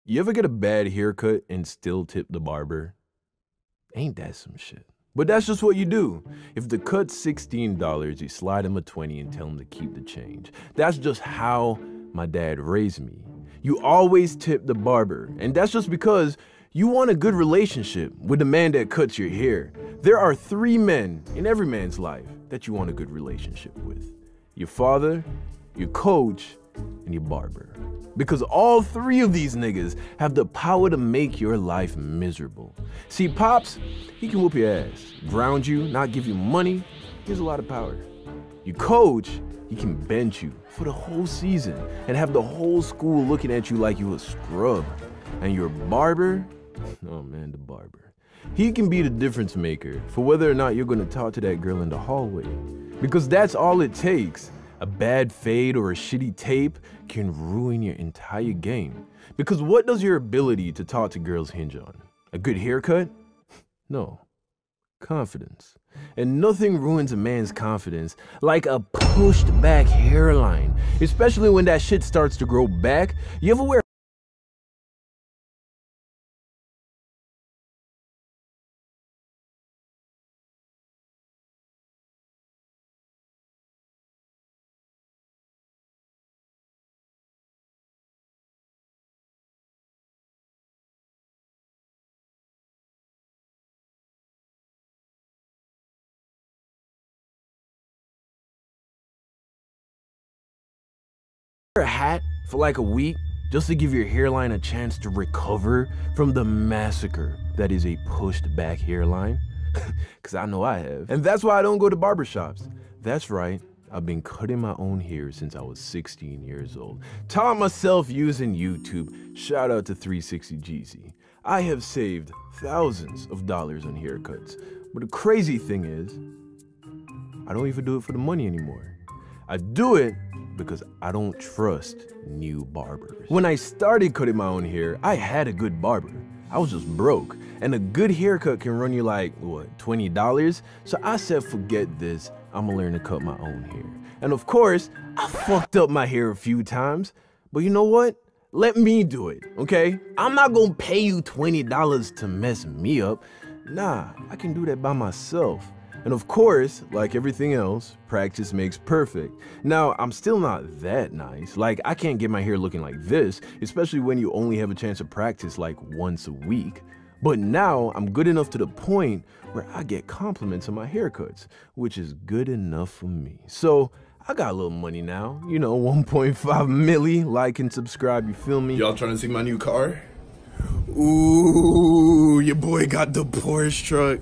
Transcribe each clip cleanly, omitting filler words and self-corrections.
You ever get a bad haircut and still tip the barber? Ain't that some shit? But that's just what you do. If the cut's $16, you slide him a 20 and tell him to keep the change. That's just how my dad raised me. You always tip the barber, and that's just because you want a good relationship with the man that cuts your hair. There are 3 men in every man's life that you want a good relationship with: your father, your coach, and your barber. Because all 3 of these niggas have the power to make your life miserable. See, Pops, he can whoop your ass, ground you, not give you money. He has a lot of power. Your coach, he can bench you for the whole season and have the whole school looking at you like you a scrub. And your barber, oh man, the barber, he can be the difference maker for whether or not you're gonna talk to that girl in the hallway. Because that's all it takes. A bad fade or a shitty tape can ruin your entire game. Because what does your ability to talk to girls hinge on? A good haircut? No. Confidence. And nothing ruins a man's confidence like a pushed back hairline. Especially when that shit starts to grow back. You ever wear a hat for like a week just to give your hairline a chance to recover from the massacre that is a pushed back hairline? Because I know I have. And that's why I don't go to barbershops. That's right, I've been cutting my own hair since I was 16 years old. Taught myself using YouTube. Shout out to 360 Jeezy. I have saved thousands of dollars on haircuts. But the crazy thing is, I don't even do it for the money anymore. I do it because I don't trust new barbers. When I started cutting my own hair, I had a good barber. I was just broke. And a good haircut can run you like, what, $20? So I said, forget this, I'm gonna learn to cut my own hair. And of course, I fucked up my hair a few times, but you know what? Let me do it, okay? I'm not gonna pay you $20 to mess me up. Nah, I can do that by myself. And of course, like everything else, practice makes perfect. Now, I'm still not that nice. Like, I can't get my hair looking like this, especially when you only have a chance to practice like once a week. But now, I'm good enough to the point where I get compliments on my haircuts, which is good enough for me. So, I got a little money now, you know, 1.5 milli, like and subscribe, you feel me? Y'all trying to see my new car? Ooh, your boy got the Porsche truck.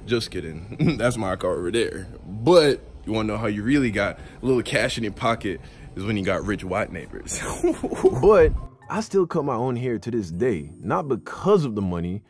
Just kidding. That's my car over there. But you want to know how you really got a little cash in your pocket is when you got rich white neighbors. But I still cut my own hair to this day, not because of the money,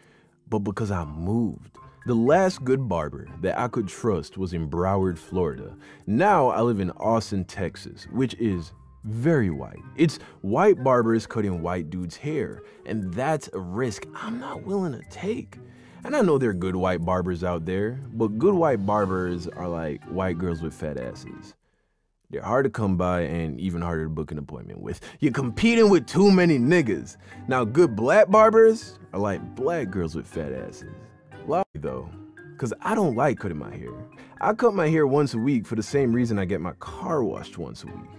but because I moved. The last good barber that I could trust was in Broward, Florida. Now I live in Austin, Texas, which is very white. It's white barbers cutting white dudes' hair, and that's a risk I'm not willing to take. And I know there are good white barbers out there, but good white barbers are like white girls with fat asses. They're hard to come by and even harder to book an appointment with. You're competing with too many niggas. Now, good black barbers are like black girls with fat asses. Lie though, because I don't like cutting my hair. I cut my hair once a week for the same reason I get my car washed once a week.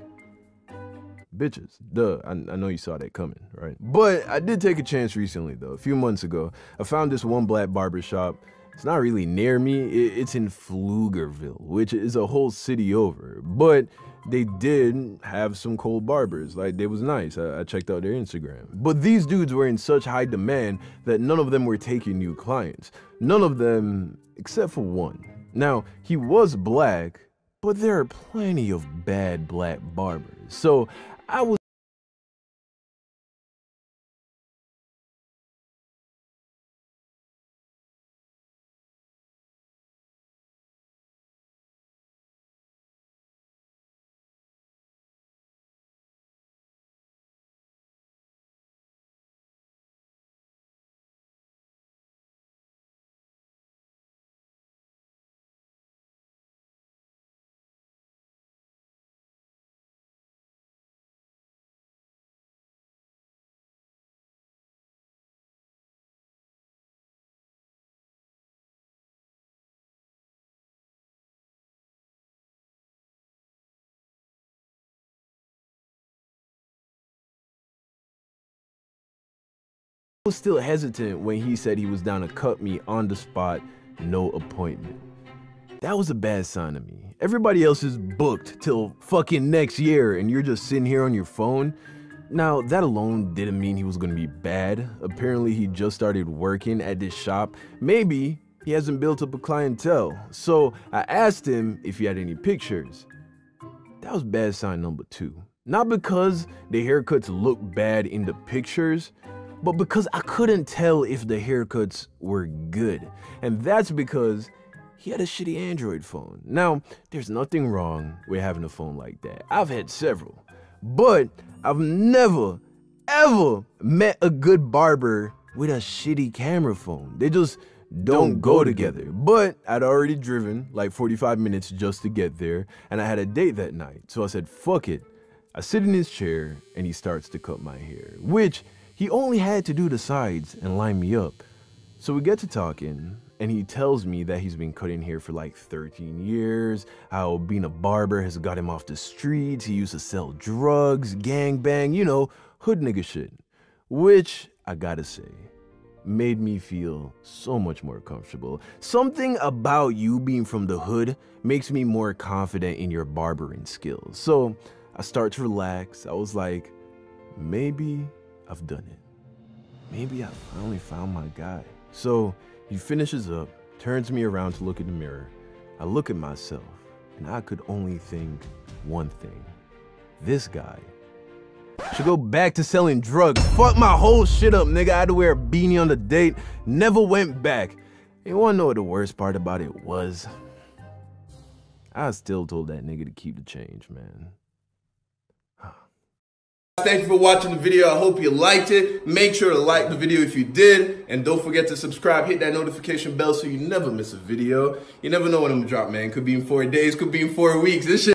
Bitches, duh, I know you saw that coming, right? But I did take a chance recently though. A few months ago, I found this one black barber shop. It's not really near me, it's in Pflugerville, which is a whole city over. But they did have some cold barbers, like they was nice. I checked out their Instagram. But these dudes were in such high demand that none of them were taking new clients. None of them, except for one. Now, he was black, but there are plenty of bad black barbers. So I was was still hesitant when he said he was down to cut me on the spot, no appointment. That was a bad sign to me. Everybody else is booked till fucking next year and you're just sitting here on your phone. Now, that alone didn't mean he was gonna be bad. Apparently, he just started working at this shop. Maybe he hasn't built up a clientele. So I asked him if he had any pictures. That was bad sign number 2. Not because the haircuts look bad in the pictures, but because I couldn't tell if the haircuts were good. And that's because he had a shitty Android phone. Now, there's nothing wrong with having a phone like that. I've had several. But I've never, ever met a good barber with a shitty camera phone. They just don't go together. But I'd already driven like 45 minutes just to get there, and I had a date that night. So I said, fuck it. I sit in his chair, and he starts to cut my hair, which he only had to do the sides and line me up. So we get to talking, and he tells me that he's been cutting hair for like 13 years, how being a barber has got him off the streets, he used to sell drugs, gangbang, you know, hood nigga shit. Which, I gotta say, made me feel so much more comfortable. Something about you being from the hood makes me more confident in your barbering skills. So I start to relax. I was like, maybe I've done it. Maybe I finally found my guy. So he finishes up, turns me around to look in the mirror. I look at myself, and I could only think one thing. This guy should go back to selling drugs. Fuck my whole shit up, nigga. I had to wear a beanie on the date. Never went back. You wanna know what the worst part about it was? I still told that nigga to keep the change, man. Thank you for watching the video. I hope you liked it. Make sure to like the video if you did. And don't forget to subscribe. Hit that notification bell so you never miss a video. You never know when I'm gonna drop, man. Could be in 4 days, could be in 4 weeks. This shit